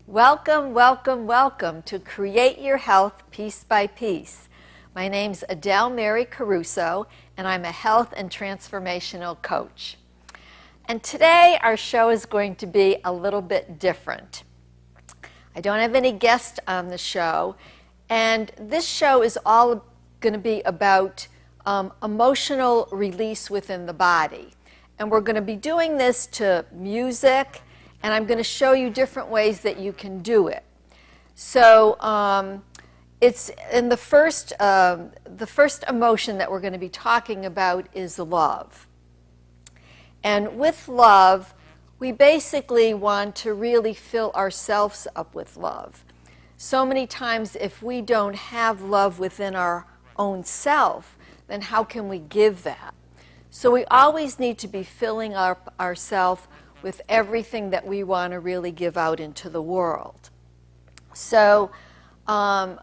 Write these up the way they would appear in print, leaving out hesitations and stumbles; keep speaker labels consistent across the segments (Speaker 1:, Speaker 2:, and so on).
Speaker 1: Welcome, welcome, welcome to Create Your Health Piece by Piece. My name's Adele Mary Caruso, and I'm a health and transformational coach. And today our show is going to be a little bit different. I don't have any guests on the show, and this show is all going to be about emotional release within the body. And we're going to be doing this to music, and I'm going to show you different ways that you can do it. So it's in the first emotion that we're going to be talking about is love. And with love, we basically want to really fill ourselves up with love. So many times if we don't have love within our own self, then how can we give that? So we always need to be filling up ourselves with everything that we want to really give out into the world. So an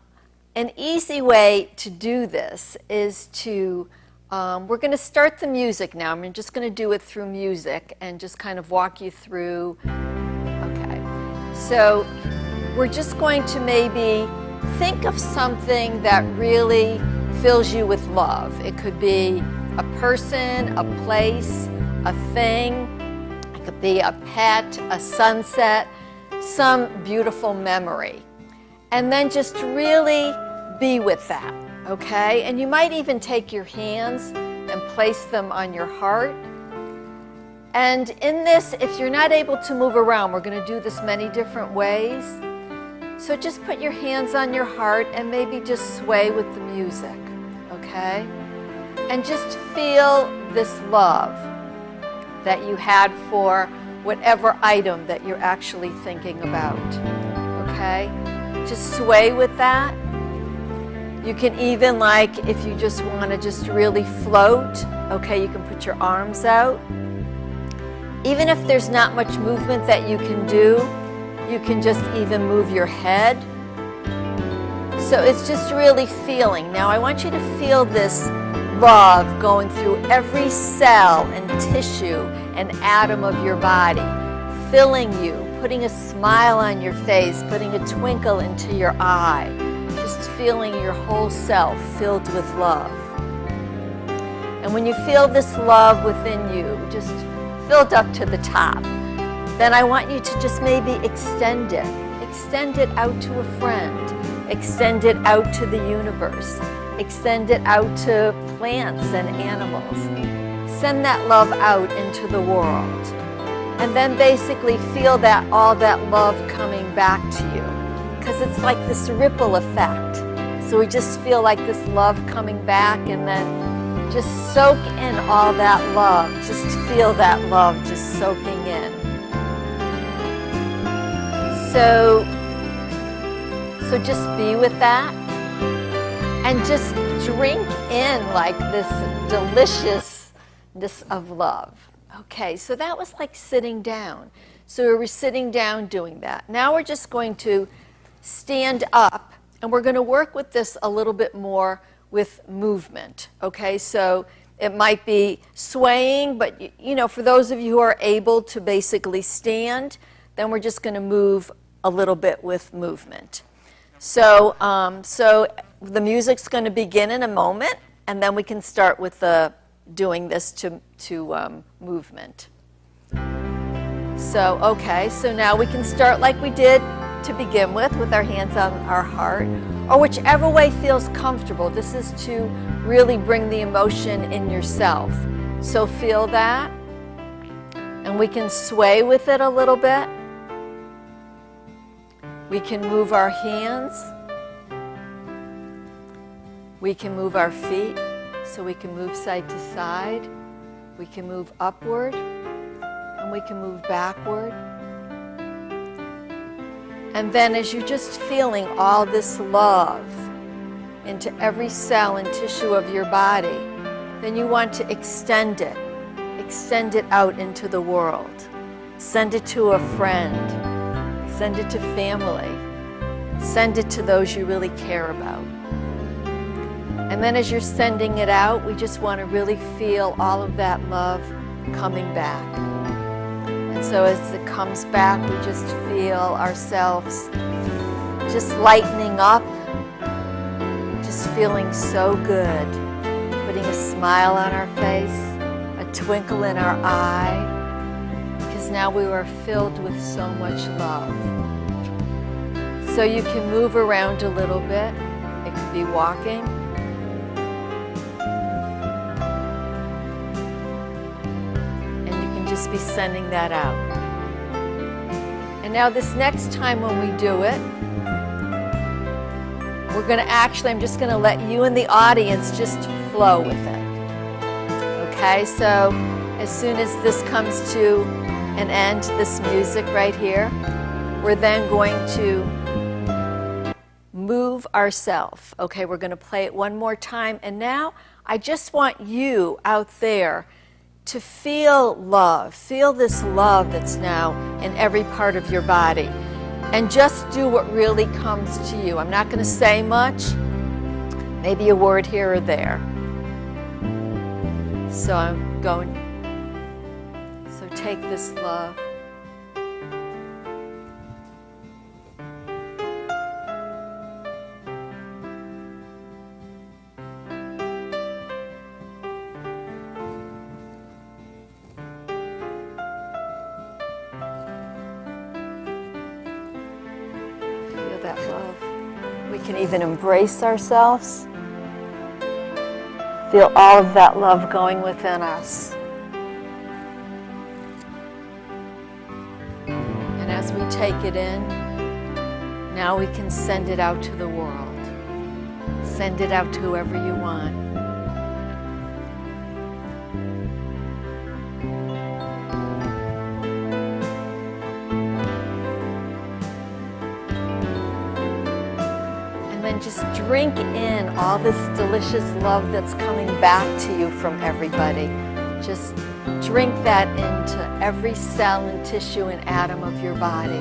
Speaker 1: easy way to do this is to, we're going to start the music now. I'm just going to do it through music and just kind of walk you through. Okay, so we're just going to maybe think of something that really fills you with love. It could be a person, a place, a thing. It could be a pet, a sunset, some beautiful memory. And then just really be with that, okay? And you might even take your hands and place them on your heart. And in this, if you're not able to move around, we're going to do this many different ways. So just put your hands on your heart and maybe just sway with the music, okay? And just feel this love that you had for whatever item that you're actually thinking about, okay? Just sway with that. You can even, like, if you just want to just really float, okay, you can put your arms out. Even if there's not much movement that you can do, you can just even move your head. So it's just really feeling. Now I want you to feel this love going through every cell and tissue and atom of your body, filling you, putting a smile on your face, putting a twinkle into your eye, just feeling your whole self filled with love. And when you feel this love within you, just filled up to the top, then I want you to just maybe extend it. Extend it out to a friend. Extend it out to the universe. Extend it out to plants and animals. Send that love out into the world. And then basically feel that all that love coming back to you. Because it's like this ripple effect. So we just feel like this love coming back, and then just soak in all that love. Just feel that love just soaking in. So just be with that and just drink in like this deliciousness of love. Okay, so that was like sitting down. So we were sitting down doing that. Now we're just going to stand up, and we're going to work with this a little bit more with movement. Okay, so it might be swaying, but you know, for those of you who are able to basically stand, then we're just going to move a little bit with movement. So the music's going to begin in a moment, and then we can start with doing this to movement. So, okay, so now we can start like we did to begin with our hands on our heart, or whichever way feels comfortable. This is to really bring the emotion in yourself. So feel that, and we can sway with it a little bit. We can move our hands. We can move our feet, so we can move side to side. We can move upward, and we can move backward. And then as you're just feeling all this love into every cell and tissue of your body, then you want to extend it out into the world. Send it to a friend. Send it to family. Send it to those you really care about. And then as you're sending it out, we just want to really feel all of that love coming back. And so as it comes back, we just feel ourselves just lightening up, just feeling so good, putting a smile on our face, a twinkle in our eye, because now we are filled with so much love. So you can move around a little bit. It could be walking. And you can just be sending that out. And now this next time when we do it, we're going to I'm just going to let you and the audience just flow with it. Okay, so as soon as this comes to an end, this music right here, we're then going to move ourselves. Okay, we're going to play it one more time. And now I just want you out there to feel love. Feel this love that's now in every part of your body. And just do what really comes to you. I'm not going to say much. Maybe a word here or there. So I'm going. So take this love. That love. We can even embrace ourselves. Feel all of that love going within us. And as we take it in, now we can send it out to the world. Send it out to whoever you want. And just drink in all this delicious love that's coming back to you from everybody. Just drink that into every cell and tissue and atom of your body.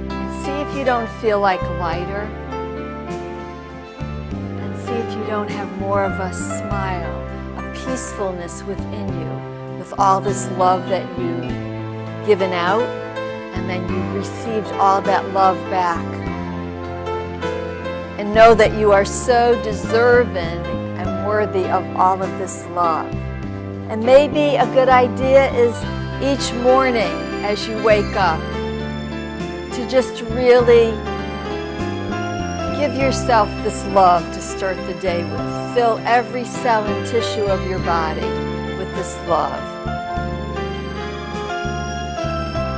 Speaker 1: And see if you don't feel like lighter. And see if you don't have more of a smile, peacefulness within you, with all this love that you've given out, and then you've received all that love back. And know that you are so deserving and worthy of all of this love. And maybe a good idea is each morning as you wake up to just really give yourself this love to start the day with. Fill every cell and tissue of your body with this love.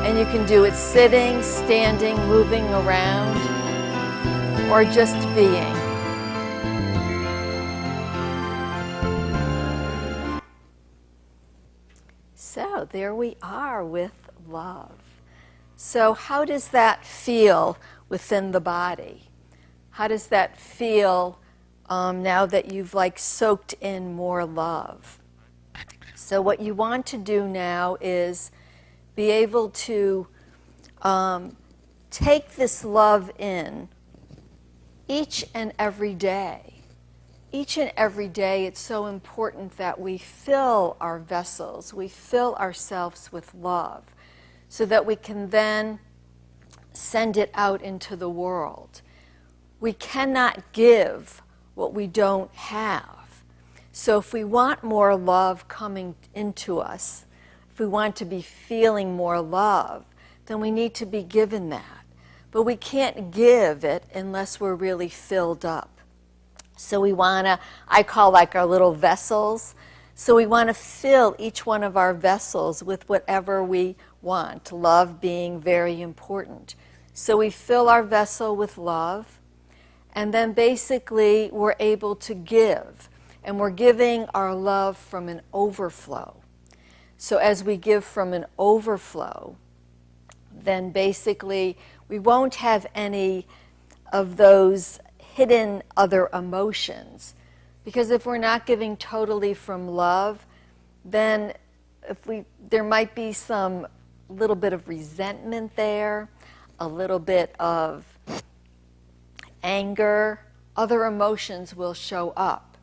Speaker 1: And you can do it sitting, standing, moving around, or just being. So there we are with love. So how does that feel within the body? How does that feel now that you've soaked in more love? So what you want to do now is be able to take this love in each and every day. Each and every day, it's so important that we fill our vessels, we fill ourselves with love, so that we can then send it out into the world. We cannot give what we don't have. So if we want more love coming into us, if we want to be feeling more love, then we need to be given that. But we can't give it unless we're really filled up. So we want to, I call our little vessels. So we want to fill each one of our vessels with whatever we want, love being very important. So we fill our vessel with love. And then basically we're able to give. And we're giving our love from an overflow. So as we give from an overflow, then basically we won't have any of those hidden other emotions. Because if we're not giving totally from love, then there might be some little bit of resentment there, a little bit of anger, other emotions will show up.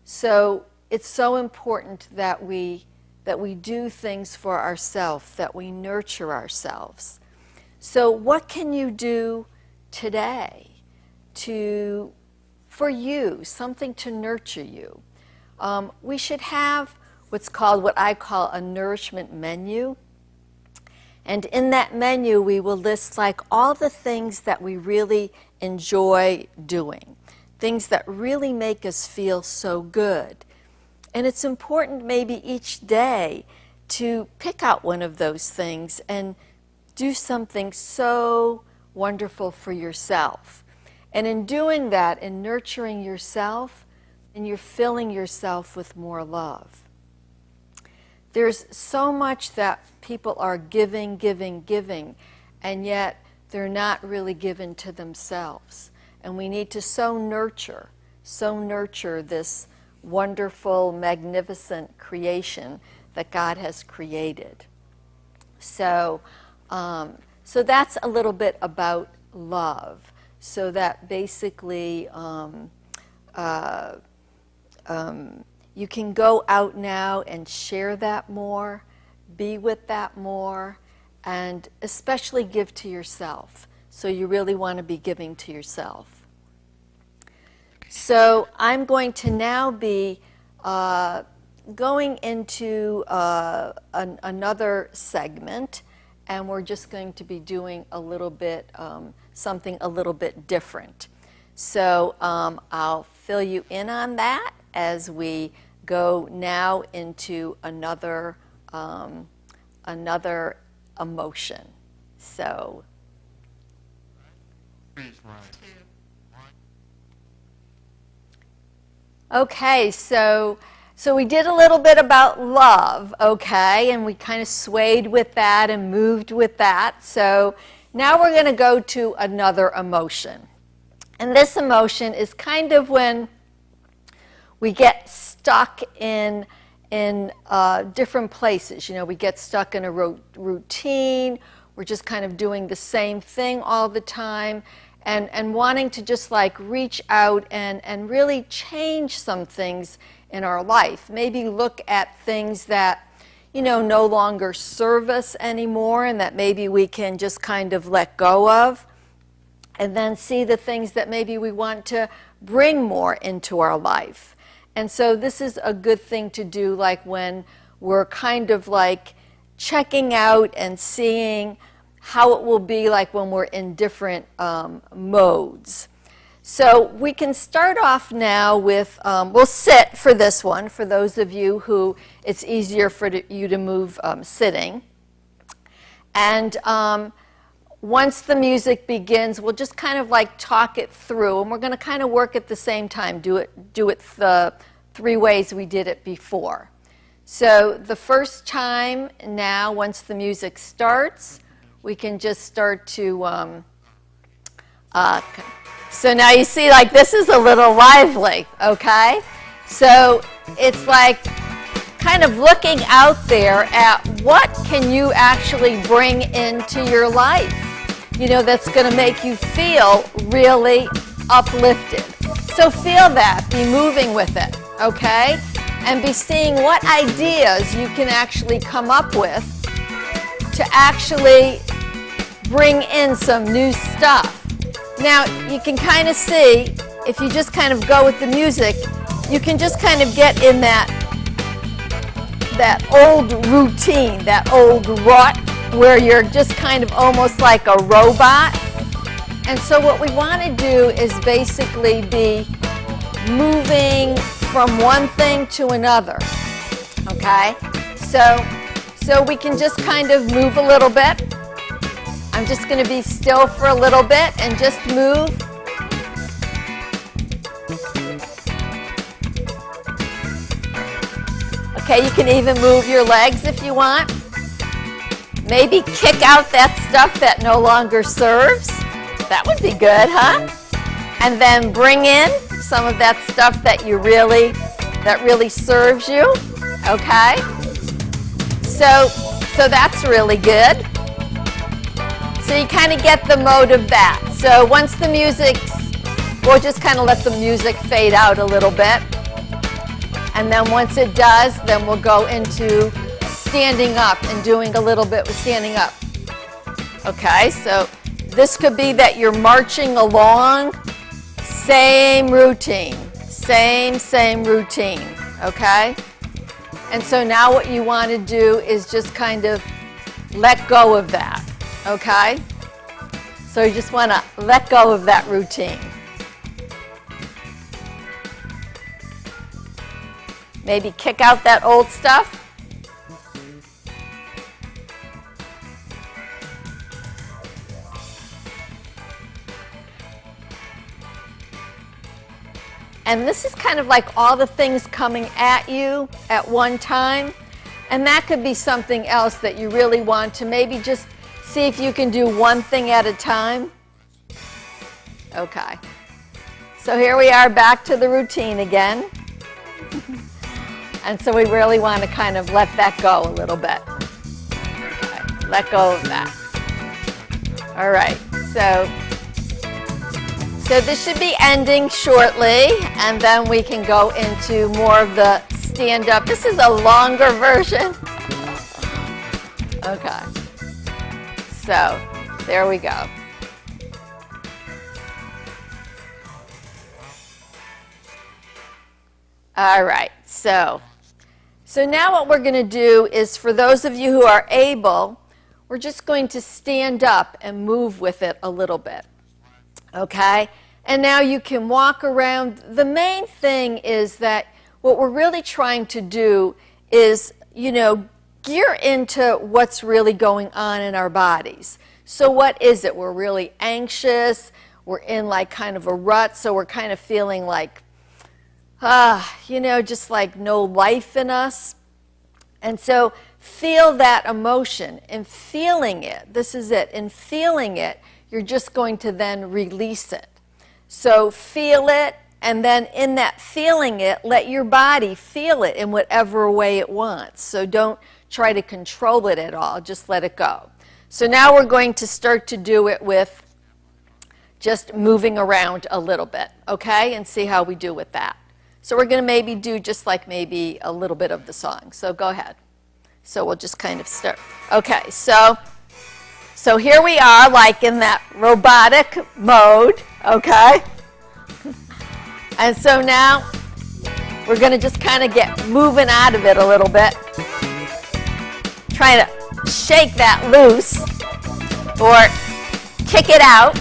Speaker 1: So it's so important that we do things for ourselves, that we nurture ourselves. So what can you do today for you, something to nurture you? We should have what I call a nourishment menu. And in that menu, we will list like all the things that we really enjoy doing, things that really make us feel so good. And it's important maybe each day to pick out one of those things and do something so wonderful for yourself. And in doing that, in nurturing yourself, and you're filling yourself with more love. There's so much that people are giving, and yet they're not really given to themselves. And we need to so nurture this wonderful, magnificent creation that God has created. So that's a little bit about love. So that basically you can go out now and share that more, be with that more, and especially give to yourself. So you really want to be giving to yourself. So I'm going to now be going into another segment, and we're just going to be doing a little bit, something a little bit different. So I'll fill you in on that as we go now into another emotion. So. Okay, so we did a little bit about love, okay, and we kind of swayed with that and moved with that. So now we're going to go to another emotion. And this emotion is kind of when we get stuck in different places. You know, we get stuck in a routine. We're just kind of doing the same thing all the time. And wanting to just like reach out and really change some things in our life. Maybe look at things that, you know, no longer serve us anymore and that maybe we can just kind of let go of. And then see the things that maybe we want to bring more into our life. And so this is a good thing to do, like when we're kind of like checking out and seeing how it will be like when we're in different modes. So we can start off now with, we'll sit for this one, for those of you who it's easier for you to move sitting. And once the music begins, we'll just kind of like talk it through, and we're going to kind of work at the same time, do it the 3 ways we did it before. So the first time now, once the music starts, we can just start to, so now you see like this is a little lively, okay? So it's like kind of looking out there at what can you actually bring into your life, you know, that's going to make you feel really uplifted. So feel that, be moving with it, okay? And be seeing what ideas you can actually come up with to actually bring in some new stuff. Now, you can kind of see, if you just kind of go with the music, you can just kind of get in that old routine, that old rut, where you're just kind of almost like a robot. And so what we want to do is basically be moving from one thing to another, okay? So we can just kind of move a little bit. I'm just going to be still for a little bit and just move. Okay, you can even move your legs if you want. Maybe kick out that stuff that no longer serves. That would be good, huh? And then bring in some of that stuff that really serves you. Okay? So that's really good. So you kind of get the mode of that. So once the music we'll just kind of let the music fade out a little bit. And then once it does, then we'll go into standing up and doing a little bit with standing up. Okay, so this could be that you're marching along, same routine, same routine, okay? And so now what you want to do is just kind of let go of that, okay? So you just want to let go of that routine. Maybe kick out that old stuff. And this is kind of like all the things coming at you at one time. And that could be something else that you really want to maybe just see if you can do one thing at a time. Okay. So here we are back to the routine again. And so we really want to kind of let that go a little bit. Okay. Let go of that. All right. So this should be ending shortly, and then we can go into more of the stand-up. This is a longer version. Okay. So there we go. All right. So now what we're going to do is, for those of you who are able, we're just going to stand up and move with it a little bit. Okay? And now you can walk around. The main thing is that what we're really trying to do is, gear into what's really going on in our bodies. So what is it? We're really anxious. We're in like kind of a rut, so we're kind of feeling like, just like no life in us. And so feel that emotion, and feeling it, this is it, in feeling it, you're just going to then release it. So feel it, and then in that feeling it, let your body feel it in whatever way it wants. So don't try to control it at all, just let it go. So now we're going to start to do it with just moving around a little bit, okay? And see how we do with that. So we're going to maybe do just like maybe a little bit of the song. So go ahead. So we'll just kind of start. Okay, so here we are, like in that robotic mode, okay? And so now we're going to just kind of get moving out of it a little bit. Trying to shake that loose or kick it out,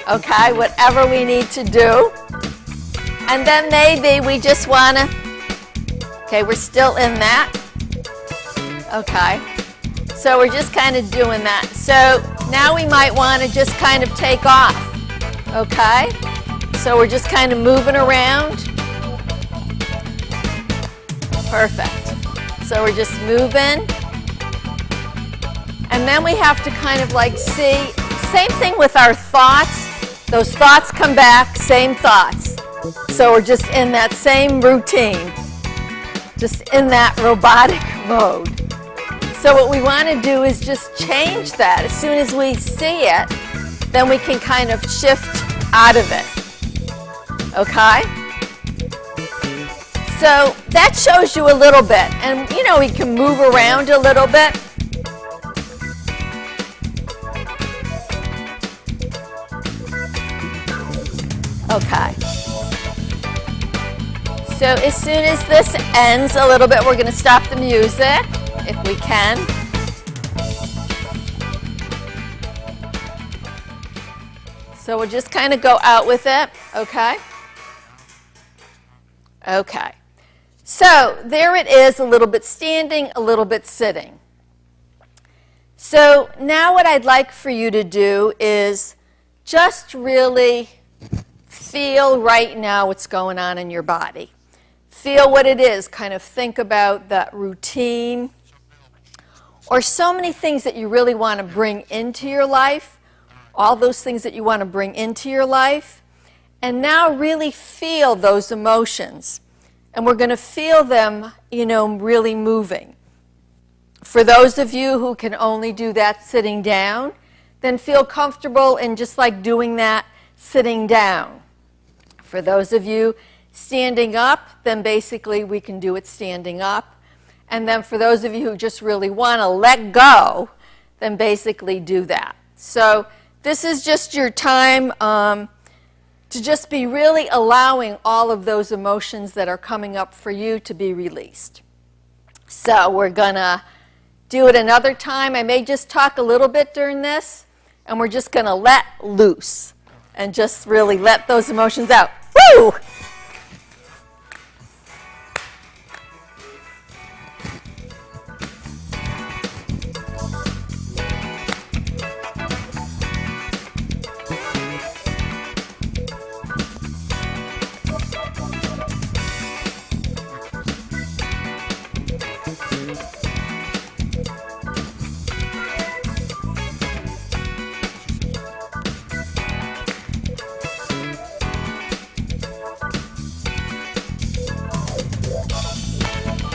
Speaker 1: okay? Whatever we need to do. And then maybe we just want to, okay, we're still in that. Okay. So we're just kind of doing that. So now we might want to just kind of take off. Okay? So we're just kind of moving around. Perfect. So we're just moving. And then we have to kind of like see, same thing with our thoughts. Those thoughts come back, same thoughts. So we're just in that same routine, just in that robotic mode. So what we want to do is just change that. As soon as we see it, then we can kind of shift out of it. Okay? So that shows you a little bit. And, we can move around a little bit. Okay. So as soon as this ends a little bit, we're going to stop the music, if we can. So we'll just kind of go out with it, okay? Okay. So there it is, a little bit standing, a little bit sitting. So now what I'd like for you to do is just really feel right now what's going on in your body. Feel what it is. Kind of think about that routine or so many things that you really want to bring into your life, all those things that you want to bring into your life. And now really feel those emotions. And we're going to feel them, really moving. For those of you who can only do that sitting down, then feel comfortable in just like doing that sitting down. For those of you standing up, then basically we can do it standing up. And then for those of you who just really want to let go, then basically do that. So this is just your time to just be really allowing all of those emotions that are coming up for you to be released. So we're going to do it another time. I may just talk a little bit during this, and we're just going to let loose and just really let those emotions out. Woo!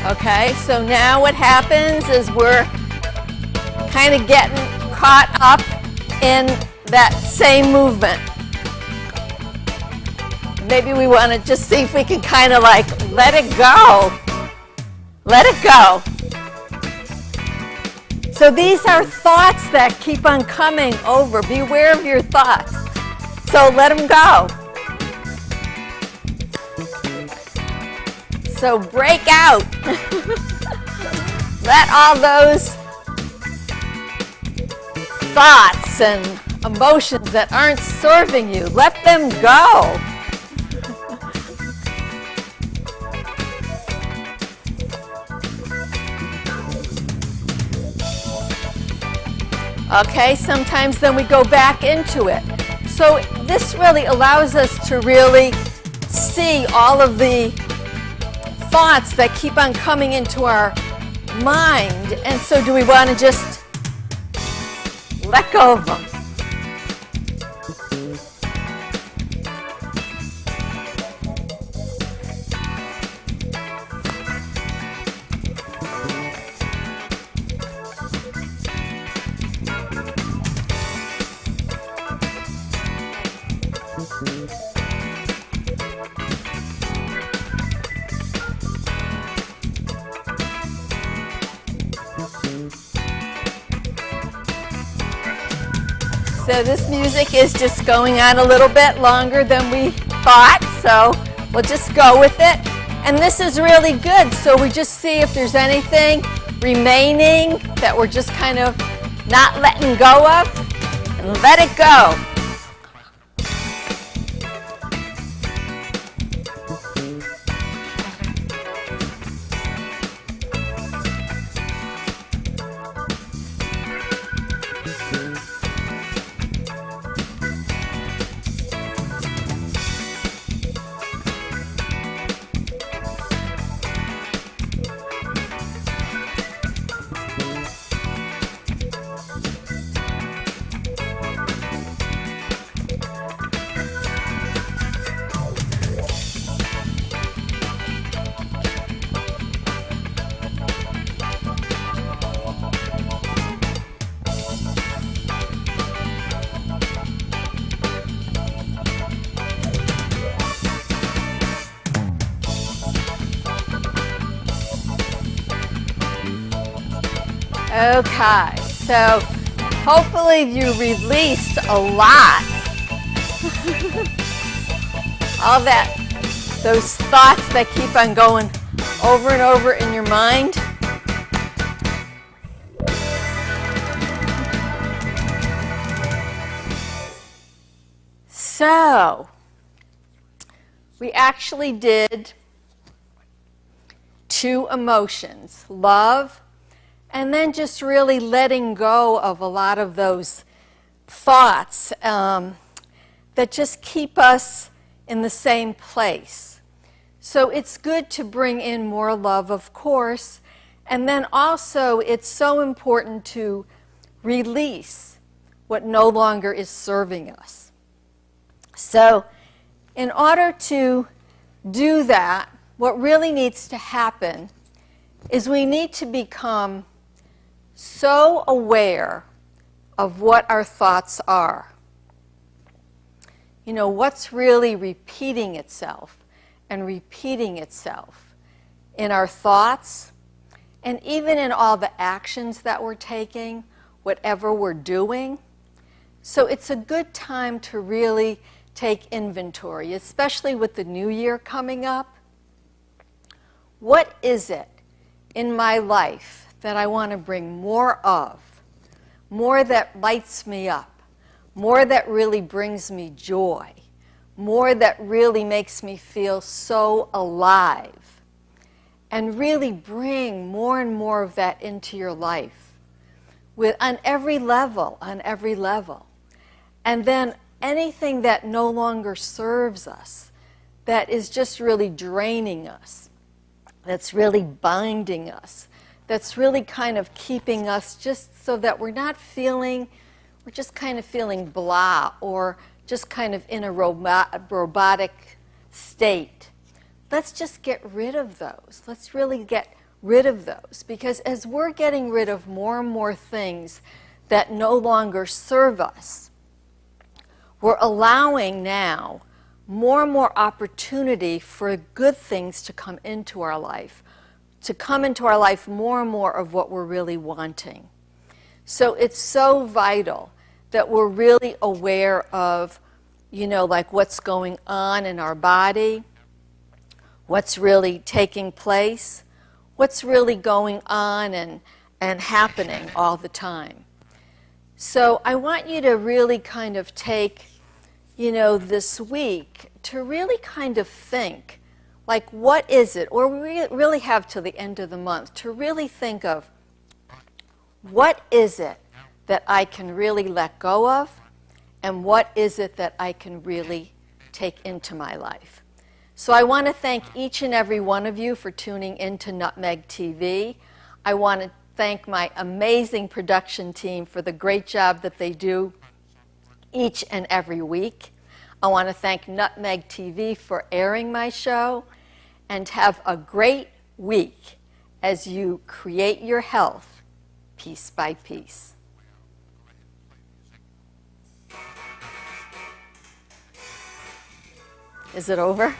Speaker 1: Okay, so now what happens is we're kind of getting caught up in that same movement. Maybe we want to just see if we can kind of like let it go. Let it go. So these are thoughts that keep on coming over. Be aware of your thoughts. So let them go. So break out. Let all those thoughts and emotions that aren't serving you, let them go. Okay, sometimes then we go back into it. So this really allows us to really see all of the thoughts that keep on coming into our mind. And so do we want to just let go of them? So this music is just going on a little bit longer than we thought, so we'll just go with it. And this is really good, so we just see if there's anything remaining that we're just kind of not letting go of, and let it go. Okay, so hopefully you released a lot. All that, those thoughts that keep on going over and over in your mind. So, we actually did 2 emotions, love, and then just really letting go of a lot of those thoughts that just keep us in the same place. So it's good to bring in more love, of course, and then also it's so important to release what no longer is serving us. So in order to do that, what really needs to happen is we need to become so aware of what our thoughts are. You know, what's really repeating itself and repeating itself in our thoughts and even in all the actions that we're taking, whatever we're doing. So it's a good time to really take inventory, especially with the new year coming up. What is it in my life that I want to bring more of, more that lights me up, more that really brings me joy, more that really makes me feel so alive, and really bring more and more of that into your life on every level, And then anything that no longer serves us, that is just really draining us, that's really binding us, that's really kind of keeping us just so that we're just kind of feeling blah, or just kind of in a robotic state. Let's just get rid of those. Let's really get rid of those, because as we're getting rid of more and more things that no longer serve us, we're allowing now more and more opportunity for good things to come into our life, more and more of what we're really wanting. So it's so vital that we're really aware of, like what's going on in our body, what's really taking place, what's really going on and happening all the time. So I want you to really kind of take, this week to really kind of think, like, what is it? Or we really have till the end of the month to really think of, what is it that I can really let go of, and what is it that I can really take into my life? So I want to thank each and every one of you for tuning into Nutmeg TV. I want to thank my amazing production team for the great job that they do each and every week. I want to thank Nutmeg TV for airing my show, and have a great week as you create your health piece by piece. Is it over?